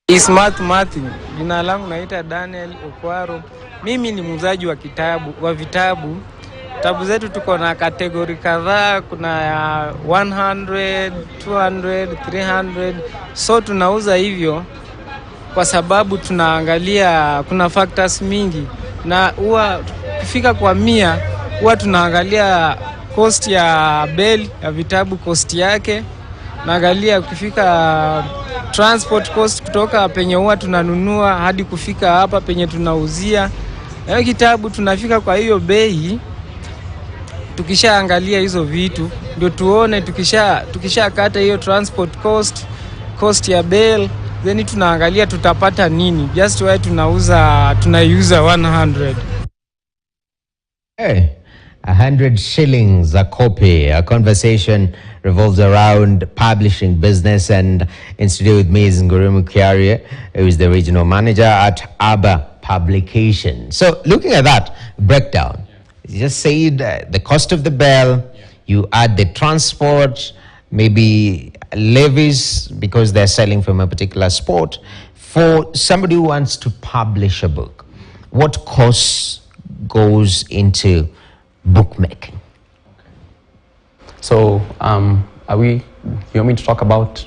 Smart Mathi. Jina langu naita Daniel Okwaro. Mimi ni muuzaji wa vitabu. Vitabu zetu tuko na kategori kadhaa, kuna ya 100, 200, 300. So tunauza hivyo kwa sababu tunaangalia kuna factors mingi, na huwa kufika kwa 100 huwa tunaangalia cost ya bale ya vitabu, cost yake. Naangalia ukifika transport cost kutoka penye huwa tunanunua hadi kufika hapa penye tunauzia. Na kitabu tunafika kwa hiyo bei. Tukishaangalia hizo vitu ndio tuone, tukishakata hiyo transport cost ya bale, then tunaangalia tutapata nini. Just why tunauza 100. Hey, 100 shillings a copy. A conversation revolves around publishing business, and in studio with me is Nguremu Kiarie, who is the regional manager at ABBA Publication. So looking at that breakdown, you just said the cost of the bell, you add the transport, maybe levies because they're selling from a particular sport. For somebody who wants to publish a book, what costs goes into bookmaking? So, you want me to talk about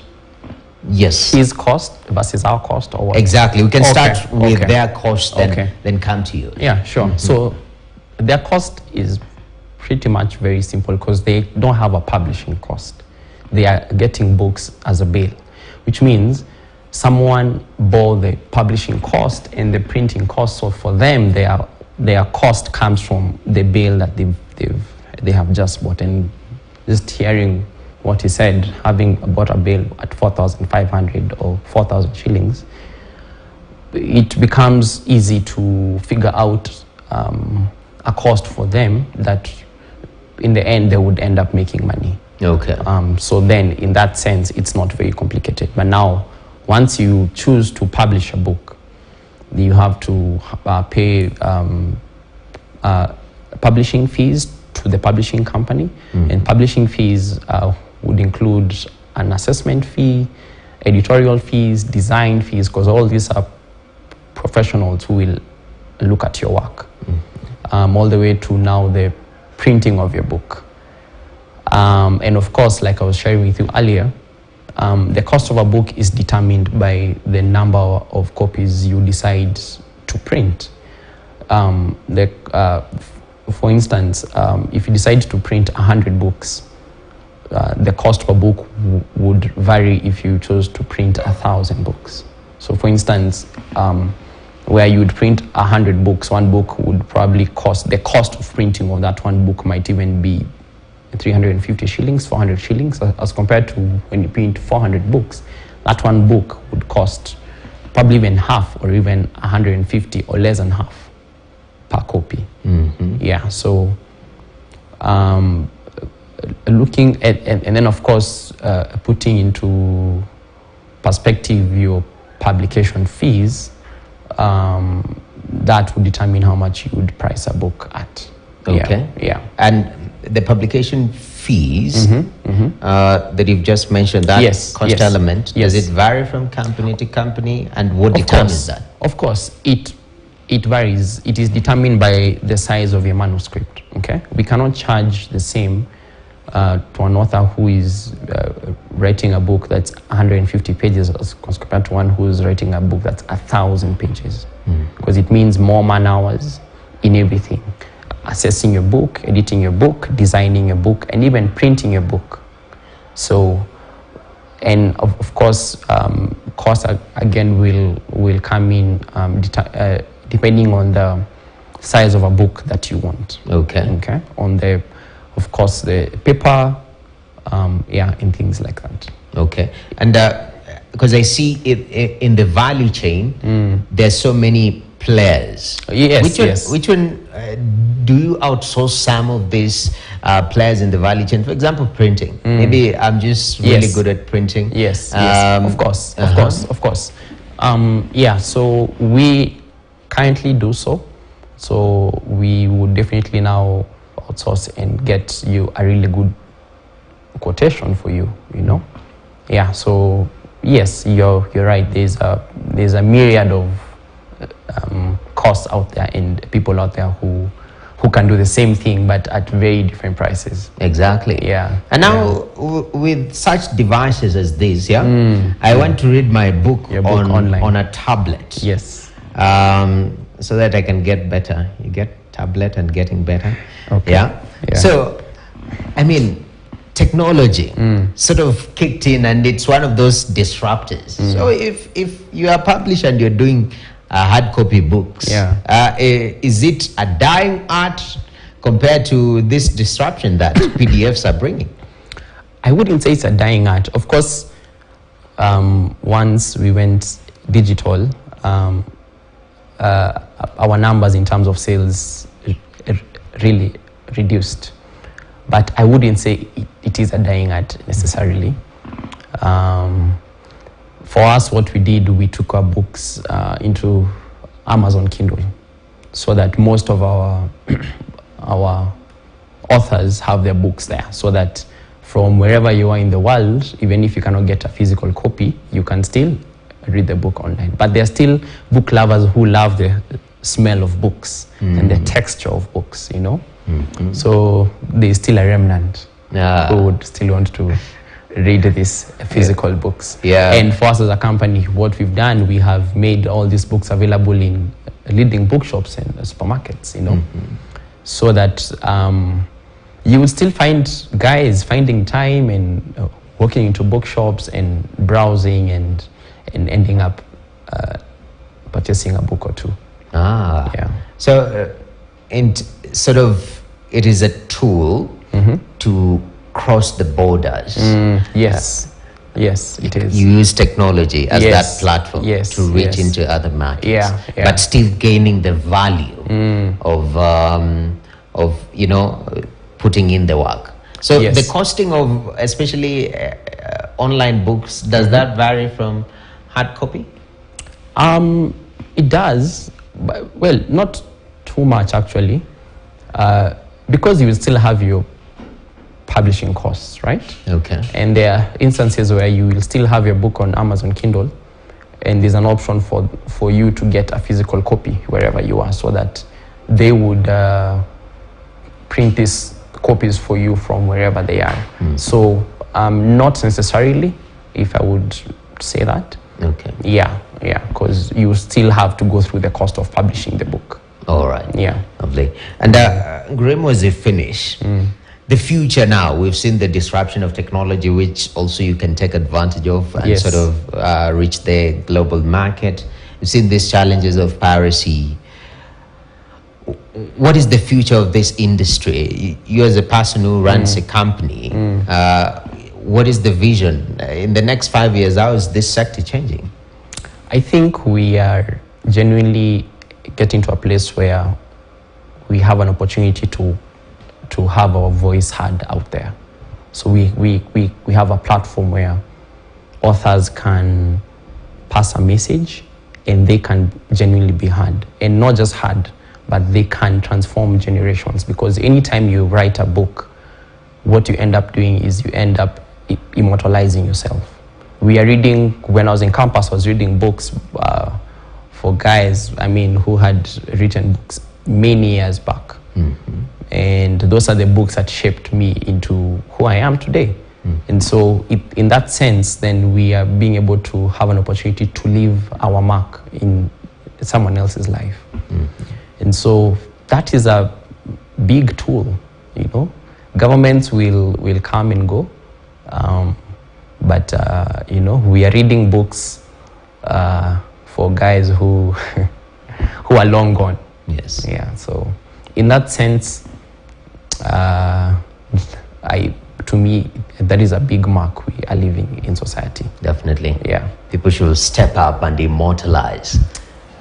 his cost versus our cost, or what? Exactly. We can start with their cost, then come to you. Yeah, sure. So their cost is pretty much very simple because they don't have a publishing cost. They are getting books as a bail, which means someone bore the publishing cost and the printing cost. So for them, their cost comes from the bail that they have just bought. And just hearing what he said, having bought a bail at 4,500 or 4,000 shillings, it becomes easy to figure out a cost for them that in the end they would end up making money. Okay. So then in that sense, it's not very complicated. But now, once you choose to publish a book, you have to pay publishing fees to the publishing company. And publishing fees would include an assessment fee, editorial fees, design fees, because all these are professionals who will look at your work, all the way to now the printing of your book. And of course, like I was sharing with you earlier, the cost of a book is determined by the number of copies you decide to print. For instance, if you decide to print 100 books, the cost per book would vary if you chose to print 1,000 books. So for instance, where you would print 100 books, one book would probably the cost of printing of that one book might even be 350 shillings, 400 shillings, as compared to when you print 400 books. That one book would cost probably even half, or even 150 or less than half per copy. Yeah, so looking at, and then of course putting into perspective your publication fees, that would determine how much you would price a book at. Okay. Yeah. And the publication fees that you've just mentioned, that cost element, does it vary from company to company, and what determines that? Of course, it varies. It is determined by the size of your manuscript. Okay, we cannot charge the same to an author who is writing a book that's 150 pages as compared to one who is writing a book that's 1,000 pages, because it means more man hours in everything. Assessing your book, editing your book, designing your book, and even printing your book. So, and of course, cost again will come in depending on the size of a book that you want. Okay. On the, of course, the paper, and things like that. Okay. And because I see it in the value chain, there's so many players. Which one do you outsource some of these players in the value chain? For example, printing. Maybe I'm just really good at printing. Yes. Of course. So we currently do so. So we would definitely now outsource and get you a really good quotation for you. So yes, you're right. there's a myriad of costs out there and people out there who can do the same thing but at very different prices. Exactly. Yeah. And now with such devices as this, I want to read my book, Your book online. on a tablet. Yes. So that I can get better. You get tablet and getting better. Okay. Yeah. So, I mean, technology sort of kicked in, and it's one of those disruptors. So if you are published and you're doing hard copy books, is it a dying art compared to this disruption that PDFs are bringing? I wouldn't say it's a dying art. Of course, once we went digital, our numbers in terms of sales really reduced. But I wouldn't say it is a dying art necessarily. For us, what we did, we took our books into Amazon Kindle so that most of our authors have their books there, so that from wherever you are in the world, even if you cannot get a physical copy, you can still read the book online. But there are still book lovers who love the smell of books and the texture of books, you know. So there's still a remnant who would still want to read these physical books. And for us as a company, what we've done, we have made all these books available in leading bookshops and supermarkets, you know, so that you will still find guys finding time and walking into bookshops and browsing and ending up purchasing a book or two. So and sort of it is a tool to cross the borders. Yes, it is. You use technology as that platform to reach into other markets, but still gaining the value of you know, putting in the work. So the costing of especially online books, does that vary from hard copy? It does, but, well, not too much actually, because you will still have your publishing costs, right? Okay. And there are instances where you will still have your book on Amazon Kindle, and there's an option for you to get a physical copy wherever you are, so that they would print these copies for you from wherever they are. So not necessarily, if I would say that. Okay. Because you still have to go through the cost of publishing the book. All right. Yeah. Lovely. And Nguremu, as a finish, the future now, we've seen the disruption of technology, which also you can take advantage of and sort of reach the global market. We've seen these challenges of piracy. What is the future of this industry? You as a person who runs a company, what is the vision? In the next 5 years, how is this sector changing? I think we are genuinely getting to a place where we have an opportunity to have our voice heard out there. So we have a platform where authors can pass a message and they can genuinely be heard. And not just heard, but they can transform generations, because anytime you write a book, what you end up doing is you end up immortalizing yourself. We are reading, when I was in campus, I was reading books for guys, I mean, who had written books many years back. And those are the books that shaped me into who I am today. And so in that sense, then we are being able to have an opportunity to leave our mark in someone else's life. And so that is a big tool, you know. Governments will come and go, but you know, we are reading books for guys who who are long gone. Yes. Yeah. So in that sense, to me, that is a big mark we are leaving in society. Definitely. Yeah. People should step up and immortalize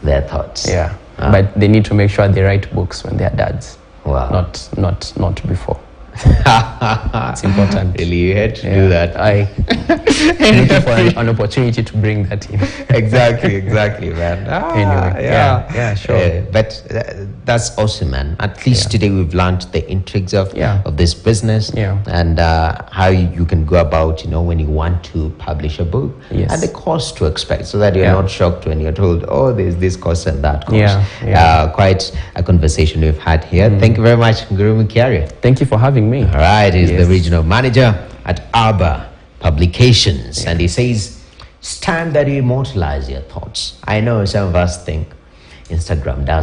their thoughts. Yeah. But they need to make sure they write books when they are dads. Wow. Not before. It's important. Really, you had to do that. Looking for an opportunity to bring that in. exactly, man. Anyway, yeah, sure. But that's awesome, man. At least today we've learned the intrigues of this business and how you can go about, when you want to publish a book and the cost to expect, so that you're not shocked when you're told, oh, there's this cost and that cost. Quite a conversation we've had here. Thank you very much, Ngurumo Kiaria. Thank you for having me. All right, he's the regional manager at Arbor Publications, and he says, stand that you immortalize your thoughts. I know some of us think Instagram does